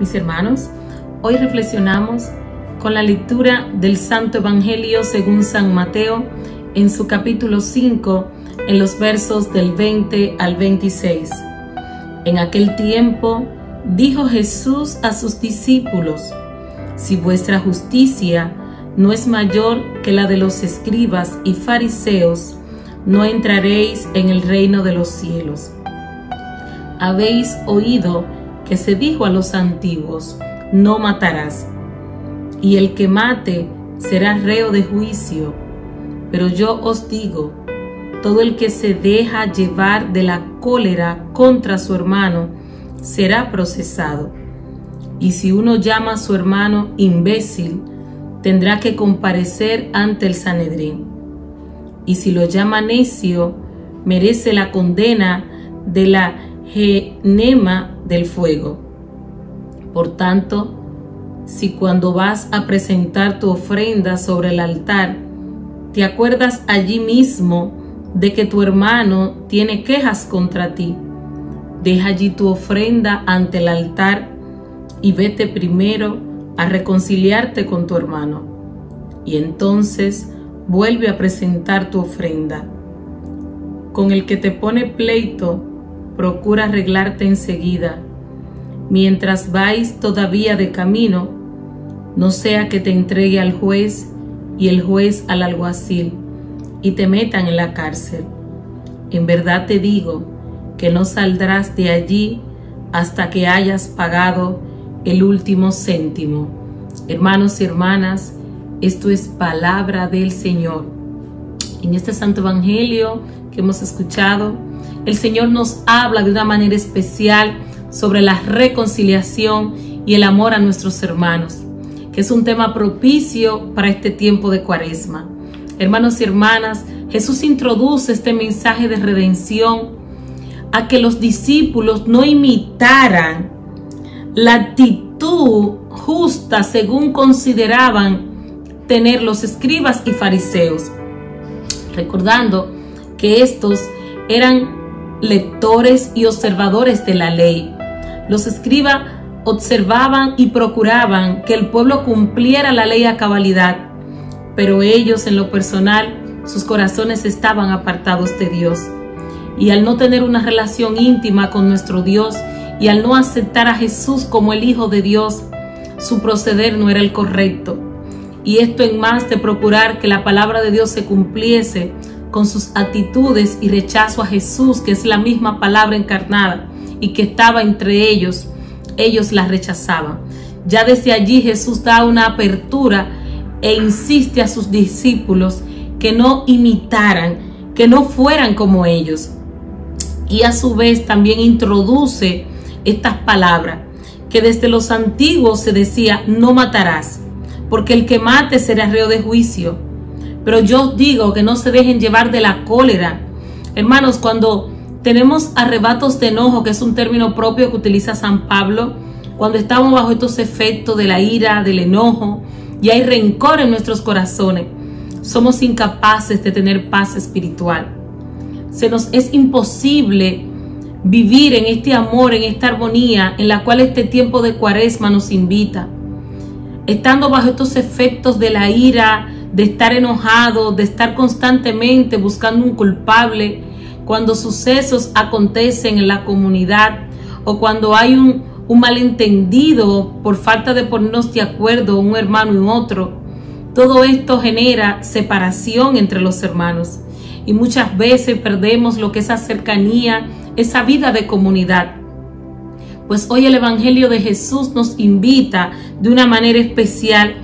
Mis hermanos, hoy reflexionamos con la lectura del Santo Evangelio según San Mateo en su capítulo 5, en los versos del 20 al 26. En aquel tiempo dijo Jesús a sus discípulos: si vuestra justicia no es mayor que la de los escribas y fariseos, no entraréis en el reino de los cielos. Habéis oído que se dijo a los antiguos: no matarás, y el que mate será reo de juicio. Pero yo os digo, todo el que se deja llevar de la cólera contra su hermano será procesado. Y si uno llama a su hermano imbécil, tendrá que comparecer ante el Sanedrín. Y si lo llama necio, merece la condena de la genema del fuego. Por tanto, si cuando vas a presentar tu ofrenda sobre el altar, te acuerdas allí mismo de que tu hermano tiene quejas contra ti, deja allí tu ofrenda ante el altar y vete primero a reconciliarte con tu hermano. Y entonces vuelve a presentar tu ofrenda. Con el que te pone pleito, procura arreglarte enseguida, mientras vais todavía de camino, no sea que te entregue al juez y el juez al alguacil y te metan en la cárcel. En verdad te digo que no saldrás de allí hasta que hayas pagado el último céntimo. Hermanos y hermanas, esto es palabra del Señor. En este Santo Evangelio que hemos escuchado, el Señor nos habla de una manera especial sobre la reconciliación y el amor a nuestros hermanos, que es un tema propicio para este tiempo de Cuaresma. Hermanos y hermanas, Jesús introduce este mensaje de redención a que los discípulos no imitaran la actitud justa según consideraban tener los escribas y fariseos, recordando que estos eran lectores y observadores de la ley. Los escribas observaban y procuraban que el pueblo cumpliera la ley a cabalidad, pero ellos en lo personal, sus corazones estaban apartados de Dios. Y al no tener una relación íntima con nuestro Dios y al no aceptar a Jesús como el Hijo de Dios, su proceder no era el correcto. Y esto en más de procurar que la palabra de Dios se cumpliese con sus actitudes y rechazo a Jesús, que es la misma palabra encarnada y que estaba entre ellos, ellos la rechazaban. Ya desde allí Jesús da una apertura e insiste a sus discípulos que no imitaran, que no fueran como ellos. Y a su vez también introduce estas palabras, que desde los antiguos se decía: no matarás, porque el que mate será reo de juicio. Pero yo os digo que no se dejen llevar de la cólera. Hermanos, cuando tenemos arrebatos de enojo, que es un término propio que utiliza San Pablo, cuando estamos bajo estos efectos de la ira, del enojo, y hay rencor en nuestros corazones, somos incapaces de tener paz espiritual. Se nos es imposible vivir en este amor, en esta armonía en la cual este tiempo de Cuaresma nos invita. Estando bajo estos efectos de la ira, de estar enojado, de estar constantemente buscando un culpable, cuando sucesos acontecen en la comunidad o cuando hay un malentendido por falta de ponernos de acuerdo un hermano y otro, todo esto genera separación entre los hermanos y muchas veces perdemos lo que es esa cercanía, esa vida de comunidad. Pues hoy el Evangelio de Jesús nos invita de una manera especial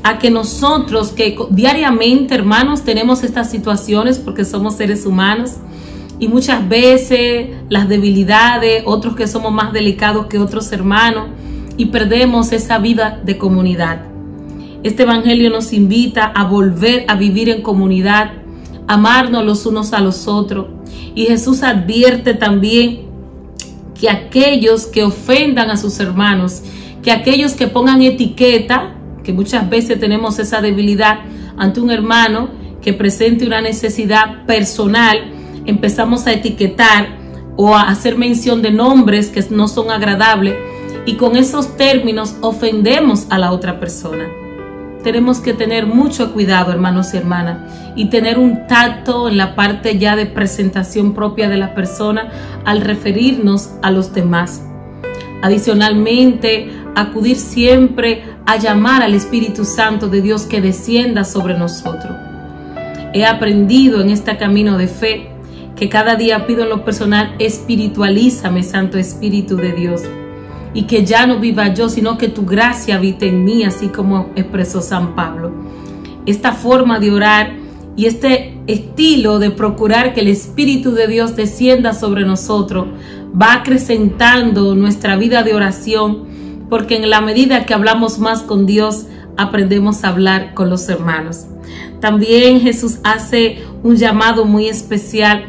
a que nosotros, que diariamente, hermanos, tenemos estas situaciones porque somos seres humanos y muchas veces las debilidades, otros que somos más delicados que otros hermanos y perdemos esa vida de comunidad. Este Evangelio nos invita a volver a vivir en comunidad, amarnos los unos a los otros. Y Jesús advierte también que aquellos que ofendan a sus hermanos, que aquellos que pongan etiqueta, que muchas veces tenemos esa debilidad ante un hermano que presente una necesidad personal, empezamos a etiquetar o a hacer mención de nombres que no son agradables y con esos términos ofendemos a la otra persona. Tenemos que tener mucho cuidado, hermanos y hermanas, y tener un tacto en la parte ya de presentación propia de la persona al referirnos a los demás. Adicionalmente, acudir siempre a llamar al Espíritu Santo de Dios que descienda sobre nosotros. He aprendido en este camino de fe que cada día pido en lo personal: espiritualízame, Santo Espíritu de Dios, y que ya no viva yo, sino que tu gracia habite en mí, así como expresó San Pablo. Esta forma de orar y este estilo de procurar que el Espíritu de Dios descienda sobre nosotros va acrecentando nuestra vida de oración, porque en la medida que hablamos más con Dios, aprendemos a hablar con los hermanos. También Jesús hace un llamado muy especial,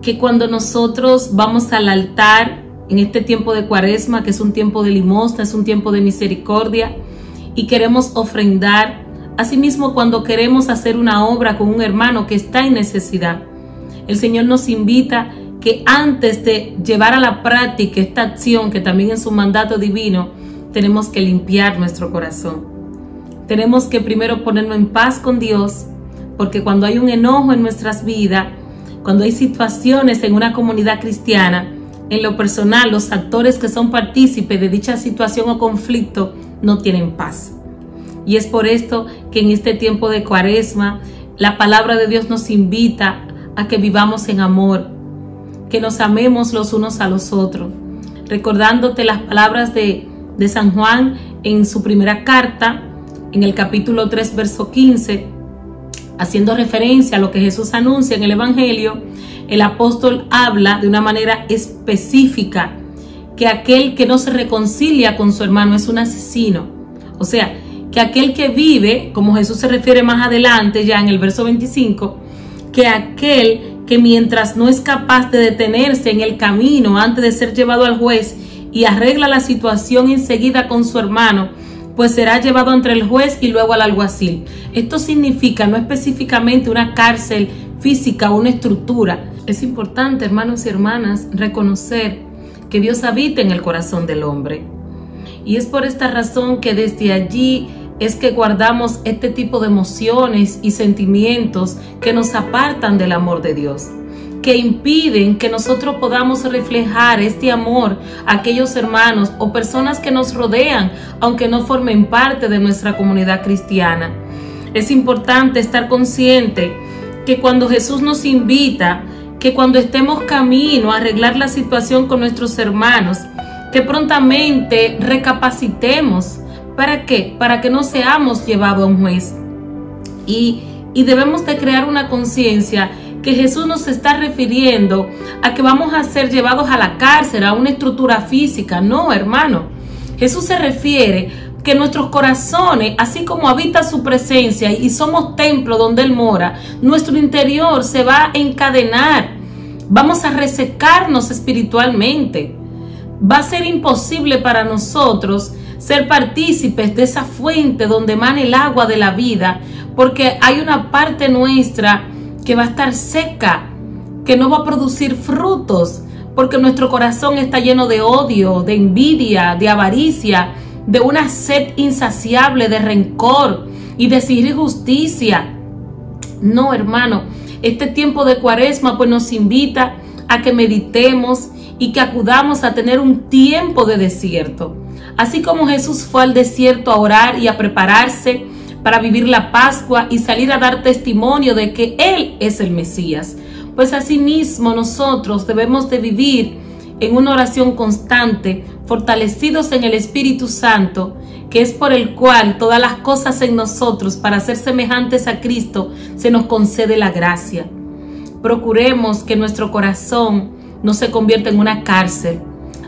que cuando nosotros vamos al altar en este tiempo de Cuaresma, que es un tiempo de limosna, es un tiempo de misericordia, y queremos ofrendar, asimismo cuando queremos hacer una obra con un hermano que está en necesidad, el Señor nos invita que antes de llevar a la práctica esta acción, que también es un mandato divino, tenemos que limpiar nuestro corazón. Tenemos que primero ponernos en paz con Dios, porque cuando hay un enojo en nuestras vidas, cuando hay situaciones en una comunidad cristiana, en lo personal, los actores que son partícipes de dicha situación o conflicto no tienen paz. Y es por esto que en este tiempo de Cuaresma, la palabra de Dios nos invita a que vivamos en amor, que nos amemos los unos a los otros. Recordándote las palabras de San Juan en su primera carta, en el capítulo 3, verso 15, haciendo referencia a lo que Jesús anuncia en el Evangelio, el apóstol habla de una manera específica que aquel que no se reconcilia con su hermano es un asesino. O sea, que aquel que vive, como Jesús se refiere más adelante ya en el verso 25, que aquel que mientras no es capaz de detenerse en el camino antes de ser llevado al juez y arregla la situación enseguida con su hermano, pues será llevado entre el juez y luego al alguacil. Esto significa no específicamente una cárcel física o una estructura. Es importante, hermanos y hermanas, reconocer que Dios habita en el corazón del hombre. Y es por esta razón que desde allí es que guardamos este tipo de emociones y sentimientos que nos apartan del amor de Dios, que impiden que nosotros podamos reflejar este amor a aquellos hermanos o personas que nos rodean, aunque no formen parte de nuestra comunidad cristiana. Es importante estar consciente que cuando Jesús nos invita, que cuando estemos camino a arreglar la situación con nuestros hermanos, que prontamente recapacitemos. ¿Para qué? Para que no seamos llevados a un juez. Y debemos de crear una conciencia que Jesús nos está refiriendo a que vamos a ser llevados a la cárcel, a una estructura física. No, hermano. Jesús se refiere que nuestros corazones, así como habita su presencia y somos templo donde Él mora, nuestro interior se va a encadenar. Vamos a resecarnos espiritualmente. Va a ser imposible para nosotros ser partícipes de esa fuente donde emana el agua de la vida, porque hay una parte nuestra que va a estar seca, que no va a producir frutos, porque nuestro corazón está lleno de odio, de envidia, de avaricia, de una sed insaciable, de rencor y de exigir justicia. No, hermano, este tiempo de Cuaresma pues nos invita a que meditemos y que acudamos a tener un tiempo de desierto. Así como Jesús fue al desierto a orar y a prepararse para vivir la Pascua y salir a dar testimonio de que Él es el Mesías, pues asimismo nosotros debemos de vivir en una oración constante, fortalecidos en el Espíritu Santo, que es por el cual todas las cosas en nosotros, para ser semejantes a Cristo, se nos concede la gracia. Procuremos que nuestro corazón no se convierta en una cárcel,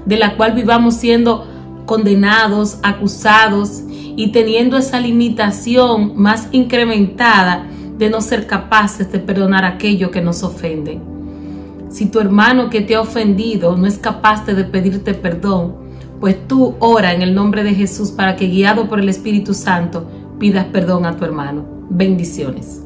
de la cual vivamos siendo condenados, acusados y teniendo esa limitación más incrementada de no ser capaces de perdonar aquello que nos ofende. Si tu hermano que te ha ofendido no es capaz de pedirte perdón, pues tú ora en el nombre de Jesús para que, guiado por el Espíritu Santo, pidas perdón a tu hermano. Bendiciones.